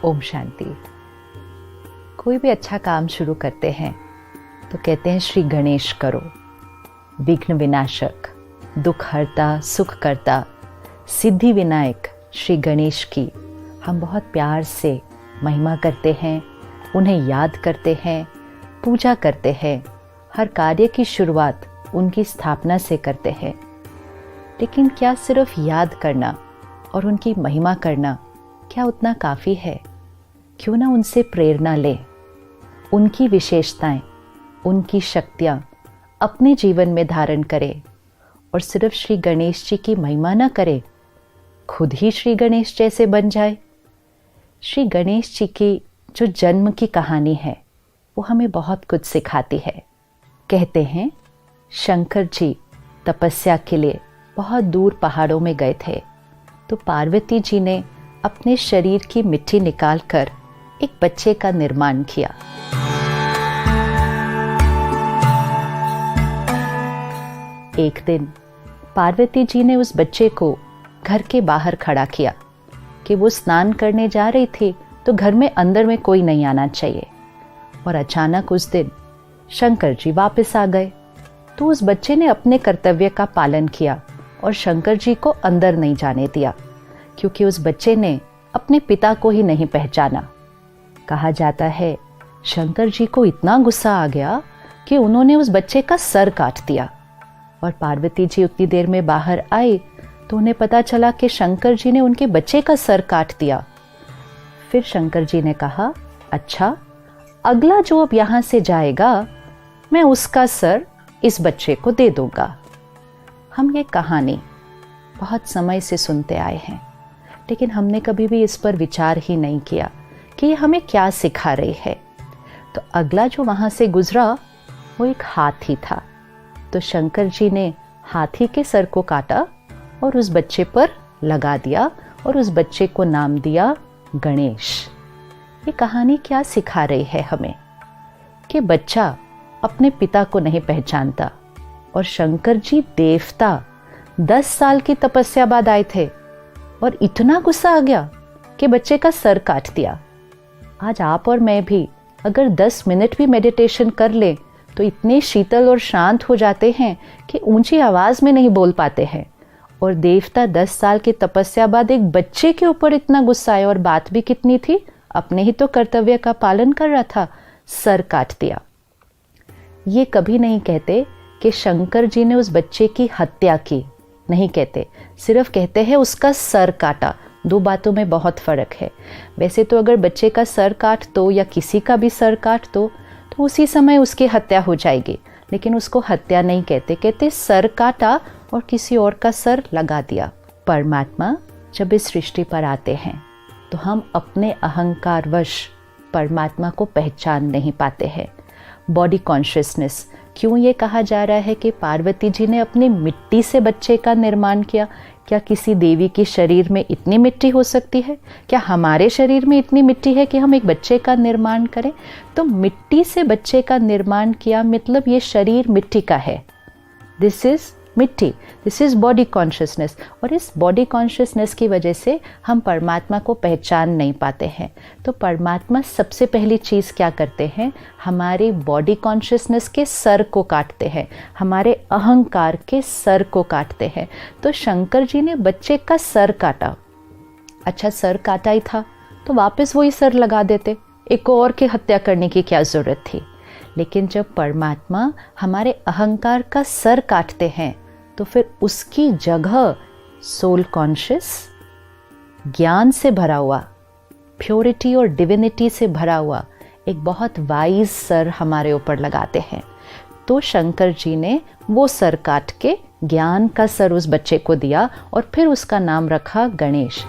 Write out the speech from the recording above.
ओम शांति। कोई भी अच्छा काम शुरू करते हैं तो कहते हैं श्री गणेश करो। विघ्न विनाशक, दुख हरता, सुख करता, सिद्धि विनायक श्री गणेश की हम बहुत प्यार से महिमा करते हैं, उन्हें याद करते हैं, पूजा करते हैं। हर कार्य की शुरुआत उनकी स्थापना से करते हैं। लेकिन क्या सिर्फ याद करना और उनकी महिमा करना क्या उतना काफ़ी है? क्यों ना उनसे प्रेरणा लें, उनकी विशेषताएं, उनकी शक्तियाँ अपने जीवन में धारण करें और सिर्फ श्री गणेश जी की महिमा न करें, खुद ही श्री गणेश जैसे बन जाए। श्री गणेश जी की जो जन्म की कहानी है वो हमें बहुत कुछ सिखाती है। कहते हैं शंकर जी तपस्या के लिए बहुत दूर पहाड़ों में गए थे, तो पार्वती जी ने अपने शरीर की मिट्टी निकालकर एक बच्चे का निर्माण किया। एक दिन पार्वती जी ने उस बच्चे को घर के बाहर खड़ा किया कि वो स्नान करने जा रही थी, तो घर में अंदर में कोई नहीं आना चाहिए। और अचानक उस दिन शंकर जी वापस आ गए, तो उस बच्चे ने अपने कर्तव्य का पालन किया और शंकर जी को अंदर नहीं जाने दिया, क्योंकि उस बच्चे ने अपने पिता को ही नहीं पहचाना। कहा जाता है शंकर जी को इतना गुस्सा आ गया कि उन्होंने उस बच्चे का सर काट दिया। और पार्वती जी उतनी देर में बाहर आई तो उन्हें पता चला कि शंकर जी ने उनके बच्चे का सर काट दिया। फिर शंकर जी ने कहा, अच्छा, अगला जो अब यहाँ से जाएगा मैं उसका सर इस बच्चे को दे दूंगा। हम ये कहानी बहुत समय से सुनते आए हैं, लेकिन हमने कभी भी इस पर विचार ही नहीं किया कि ये हमें क्या सिखा रही है। तो अगला जो वहाँ से गुजरा वो एक हाथी था। तो शंकर जी ने हाथी के सर को काटा और उस बच्चे पर लगा दिया और उस बच्चे को नाम दिया गणेश। ये कहानी क्या सिखा रही है हमें कि बच्चा अपने पिता को नहीं पहचानता, और शंकर जी देवता 10 साल की तपस्या बाद आए थे और इतना गुस्सा आ गया कि बच्चे का सर काट दिया। आज आप और मैं भी अगर 10 मिनट भी मेडिटेशन कर लें तो इतने शीतल और शांत हो जाते हैं कि ऊंची आवाज में नहीं बोल पाते हैं। और देवता 10 साल की तपस्या बाद एक बच्चे के ऊपर इतना गुस्सा आया, और बात भी कितनी थी, अपने ही तो कर्तव्य का पालन कर रहा था, सर काट दिया। ये कभी नहीं कहते कि शंकर जी ने उस बच्चे की हत्या की, नहीं कहते, सिर्फ कहते हैं उसका सर काटा। दो बातों में बहुत फर्क है। वैसे तो अगर बच्चे का सर काट दो या किसी का भी सर काट दो तो उसी समय उसकी हत्या हो जाएगी, लेकिन उसको हत्या नहीं कहते, कहते सर काटा और किसी और का सर लगा दिया। परमात्मा जब इस सृष्टि पर आते हैं तो हम अपने अहंकारवश परमात्मा को पहचान नहीं पाते हैं। बॉडी कॉन्शियसनेस, क्यों ये कहा जा रहा है कि पार्वती जी ने अपनी मिट्टी से बच्चे का निर्माण किया? क्या किसी देवी के शरीर में इतनी मिट्टी हो सकती है? क्या हमारे शरीर में इतनी मिट्टी है कि हम एक बच्चे का निर्माण करें? तो मिट्टी से बच्चे का निर्माण किया मतलब ये शरीर मिट्टी का है। दिस इज मिट्टी, दिस इज बॉडी कॉन्शियसनेस। और इस बॉडी कॉन्शियसनेस की वजह से हम परमात्मा को पहचान नहीं पाते हैं। तो परमात्मा सबसे पहली चीज़ क्या करते हैं, हमारे बॉडी कॉन्शियसनेस के सर को काटते हैं, हमारे अहंकार के सर को काटते हैं। तो शंकर जी ने बच्चे का सर काटा। अच्छा, सर काटा ही था तो वापस वही सर लगा देते, एक और की हत्या करने की क्या ज़रूरत थी? लेकिन जब परमात्मा हमारे अहंकार का सर काटते हैं तो फिर उसकी जगह सोल कॉन्शियस, ज्ञान से भरा हुआ, प्योरिटी और डिविनिटी से भरा हुआ एक बहुत वाइज सर हमारे ऊपर लगाते हैं। तो शंकर जी ने वो सर काट के ज्ञान का सर उस बच्चे को दिया और फिर उसका नाम रखा गणेश।